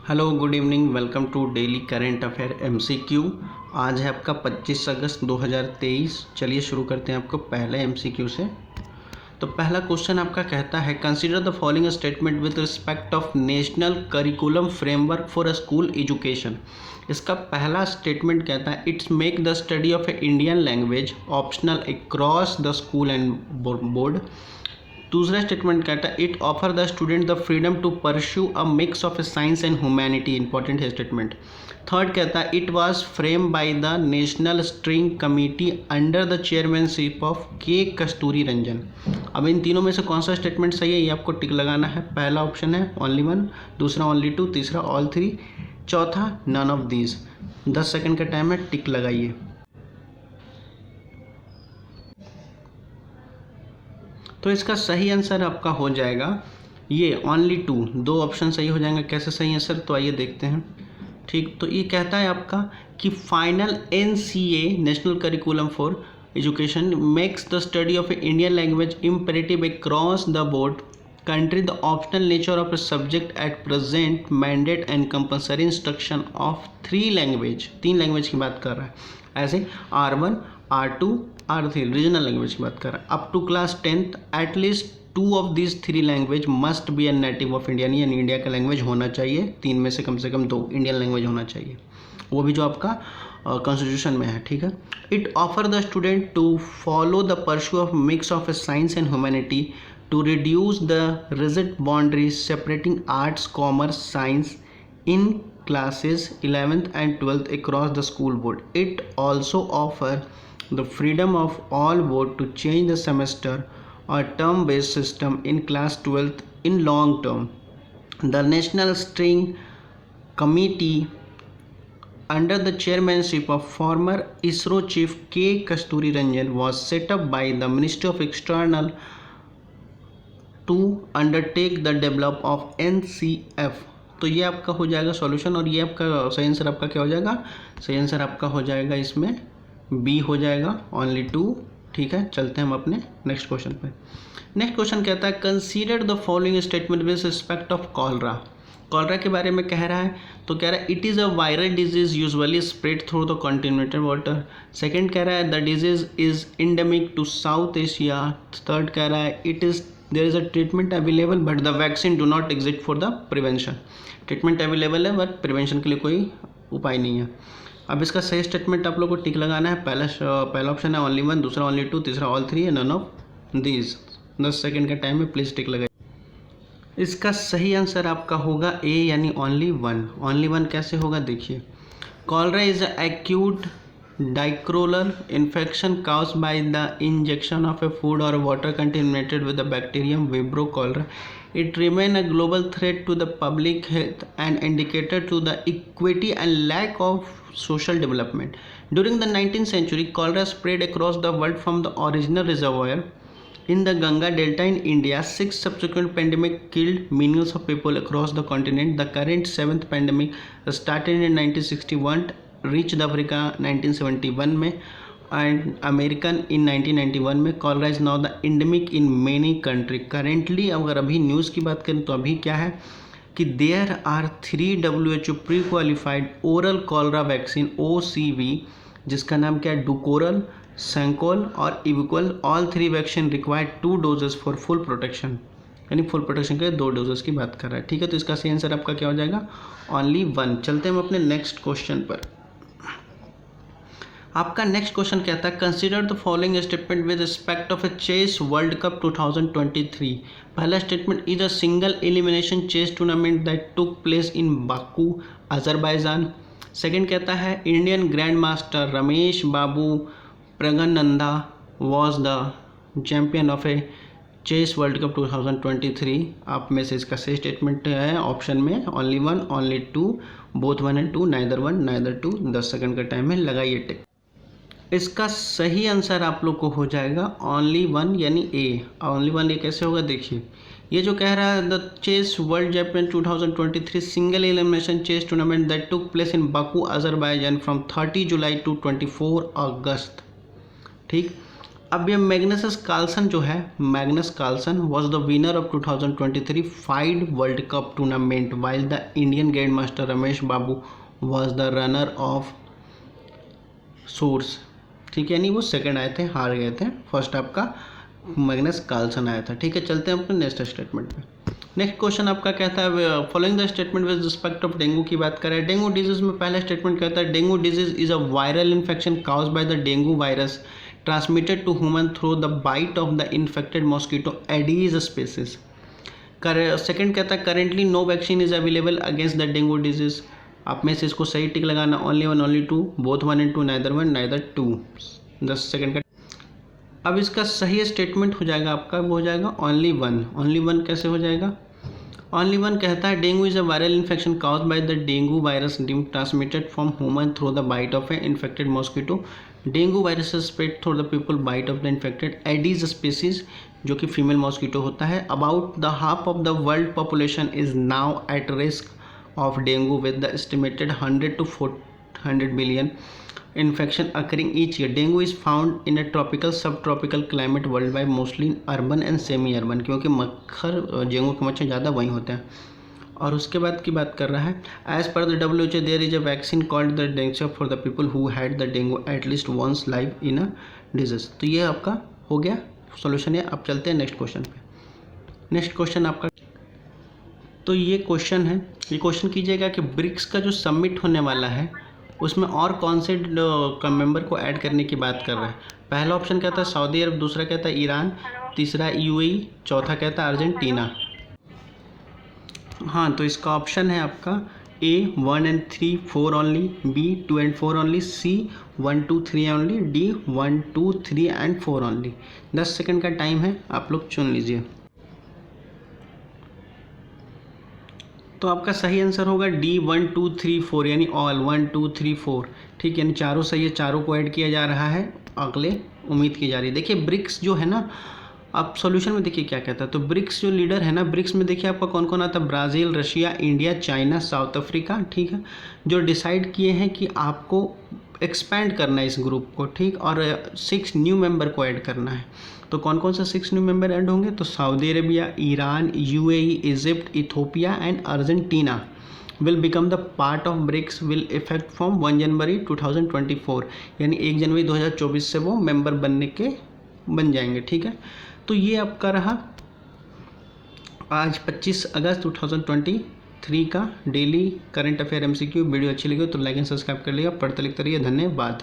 Hello good evening, welcome to daily current affair MCQ. आज है आपका 25 अगस्त 2023। चलिए शुरू करते हैं आपको पहले एमसीक्यू से। तो पहला क्वेश्चन आपका कहता है, consider the following statement with respect of national curriculum framework for school education. इसका पहला स्टेटमेंट कहता है, it's make the study of a Indian language optional across the school and board. दूसरा स्टेटमेंट कहता है, it offer the student the freedom to pursue a mix of science and humanity. Important है statement. Third कहता है, it was frame by the national steering committee under the chairmanship of के कस्तूरी रंजन। अब इन तीनों में से कौन सा स्टेटमेंट सही है ये आपको टिक लगाना है। पहला ऑप्शन है ओनली वन, दूसरा ओनली टू, तीसरा ऑल थ्री, चौथा नन ऑफ दीज। 10 सेकंड का टाइम है, टिक लगाइए। तो इसका सही आंसर आपका हो जाएगा ये ओनली टू। दो ऑप्शन सही हो जाएंगे। कैसे सही है सर? तो आइए देखते हैं। ठीक, तो ये कहता है आपका कि final NCA national curriculum for education makes the study of Indian language imperative across the board country. The optional nature of a subject at present mandate and compulsory instruction of three language. तीन language की बात कर रहा है। ऐसे R1, R2, R3 regional language की बात कर रहा है। Up to class 10th at least two of this three language must be a native of Indian, यानी इंडिया का लैंग्वेज होना चाहिए। तीन में से कम दो इंडियन लैंग्वेज होना चाहिए, वो भी जो आपका कॉन्स्टिट्यूशन में है। ठीक है। It offer the student to follow the pursue of mix of science and humanity to reduce the rigid boundaries separating arts, commerce, science in classes 11th and 12th across the school board. It also offer the freedom of all board to change the semester or term based system in class 12th in long term. The National Steering Committee under the chairmanship of former ISRO chief K. Kasturi Ranjan was set up by the Ministry of External to undertake the development of NCF. तो ये आपका हो जाएगा solution, और ये आपका सही answer आपका क्या हो जाएगा? सही आंसर आपका हो जाएगा इसमें बी हो जाएगा, ओनली टू। ठीक है, चलते हैं हम अपने नेक्स्ट क्वेश्चन पे। नेक्स्ट क्वेश्चन कहता है, consider the following statement with respect of cholera. Cholera के बारे में कह रहा है, तो कह रहा है it is a viral disease usually spread through the continental water. Second कह रहा है the disease is endemic to South Asia. Third कह रहा है it is there is a treatment available but the vaccine do not exist for the prevention. Treatment available है but prevention के लिए कोई उपाय नहीं है। अब इसका सही स्टेटमेंट आप लोग को टिक लगाना है। पहला ऑप्शन है ओनली वन, दूसरा ओनली टू, तीसरा ऑल थ्री है नन ऑफ दीज। 10 सेकंड का टाइम है, प्लीज़ टिक लगाइए। इसका सही आंसर आपका होगा ए, यानी ओनली वन। ओनली वन कैसे होगा देखिए। Cholera is acute diarrhoeal infection caused by the injection of a food or water contaminated with the bacterium Vibrio cholera. It remains a global threat to the public health and indicator to the equity and lack of social development. During the 19th century, cholera spread across the world from the original reservoir in the Ganga Delta in India. 6 subsequent pandemics killed millions of people across the continent. The current 7th pandemic started in 1961, reached Africa 1971 में and American in 1991 में। Cholera is now the endemic in many country. Currently अगर अभी news की बात करें तो अभी क्या है कि there are 3 WHO prequalified oral cholera vaccine OCV, जिसका नाम क्या है डुकोरल, सेंकोल और Euvichol. All 3 vaccine required 2 doses for full protection, यानी फुल प्रोटेक्शन के 2 डोजेस की बात कर रहा है। ठीक है, तो इसका सही आंसर आपका क्या हो जाएगा? Only one. चलते हैं हम अपने नेक्स्ट क्वेश्चन पर। आपका नेक्स्ट क्वेश्चन कहता है, consider the following statement with respect of a chess world cup 2023। पहला statement is a single elimination chess tournament that took place in Baku, Azerbaijan. Second कहता है, Indian grand master Ramesh babu Praggnanandhaa was the champion of a chess world cup 2023। आप में से इसका सही statement है option में only one, only two, both one and two, neither one neither two. 10 second का टाइम है, लगाइए टिक। इसका सही आंसर आप लोग को हो जाएगा ओनली वन, यानी ए। ओनली वन ये कैसे होगा देखिए। ये जो कह रहा है the chess world champion 2023 single elimination chess tournament that took place in Baku Azerbaijan from 30 July to 24 August. ठीक, अब ये मैग्नस कार्लसन जो है, Magnus Carlsen was the winner of 2023 FIDE world cup tournament while the Indian grand master Ramesh babu was the runner of source. ठीक है, यानी वो second आए थे, हार गए थे। फर्स्ट आपका मैग्नस कार्लसन आया था। ठीक है, चलते हैं अपने नेक्स्ट स्टेटमेंट पे। नेक्स्ट क्वेश्चन आपका कहता है following the statement with respect of dengue की बात करें। डेंगू डिजीज में पहला स्टेटमेंट कहता है dengue disease is a viral infection caused by the dengue virus transmitted to human through the bite of the infected mosquito Aedes species. Second कहता है currently no vaccine is available against the dengue disease. आप में से इसको सही tick लगाना, only one only two, both one and two, neither one neither two. 10 second का। अब इसका सही स्टेटमेंट हो जाएगा आपका, वो हो जाएगा ओनली वन। ओनली वन कैसे हो जाएगा? ओनली वन कहता है dengue is a viral infection caused by the dengue virus transmitted from human through the bite of a infected mosquito. Dengue virus spread through the people bite of the infected Aedes species, जो कि female mosquito होता है। About the half of the world population is now at risk of dengue with the estimated 100 to 400 million infection occurring each year. Dengue is found in a tropical subtropical climate worldwide, mostly in urban and semi urban, क्योंकि मच्छर dengue के मच्छर ज़्यादा वहीं होते हैं। और उसके बाद की बात कर रहा है as per the WHO there is a vaccine called the dengue for the people who had the dengue at least once live in a disease. तो ये आपका हो गया सॉल्यूशन है। अब चलते हैं नेक्स्ट क्वेश्चन पे। नेक्स्ट क्वेश्चन आपका, तो ये क्वेश्चन है, ये क्वेश्चन कीजिएगा कि ब्रिक्स का जो सबमिट होने वाला है उसमें और कौन से मेंबर को ऐड करने की बात कर रहा है। पहला ऑप्शन कहता है सऊदी अरब, दूसरा कहता है ईरान, तीसरा UAE, चौथा कहता है अर्जेंटीना। हाँ, तो इसका ऑप्शन है आपका A 1 and 3 4 only, B 2 and 4 only, C 1 2 3 only, D 1 2 3 and 4 only. 10 second का टाइम है, आप लोग चुन लीजिए। तो आपका सही आंसर होगा D 1 2 3 4, यानी ऑल 1 2 3 4। ठीक, यानी चारों सही है, चारों को ऐड किया जा रहा है, अगले उम्मीद की जा रही है। देखिए ब्रिक्स जो है ना, आप सॉल्यूशन में देखिए क्या कहता है। तो ब्रिक्स जो लीडर है ना, ब्रिक्स में देखिए आपका कौन कौन आता है, Brazil, Russia, India, China, south Africa. ठीक है, जो डिसाइड किए हैं कि आपको एक्सपैंड करना है इस ग्रुप को। ठीक, और 6 न्यू मेंबर को ऐड करना है। तो कौन कौन सा 6 न्यू मेंबर ऐड होंगे? तो Saudi Arabia, Iran, UAE, Egypt, Ethiopia and Argentina will become the part of BRICS will effect from 1 जनवरी 2024, यानी 1 जनवरी 2024 से वो मेंबर बन जाएंगे। ठीक है, तो ये आपका रहा आज 25 अगस्त 2023 का daily current affair MCQ। Video अच्छी लगी तो लाइक एंड सब्सक्राइब कर लिएगा। पढ़ते लिखते रहिए। धन्यवाद।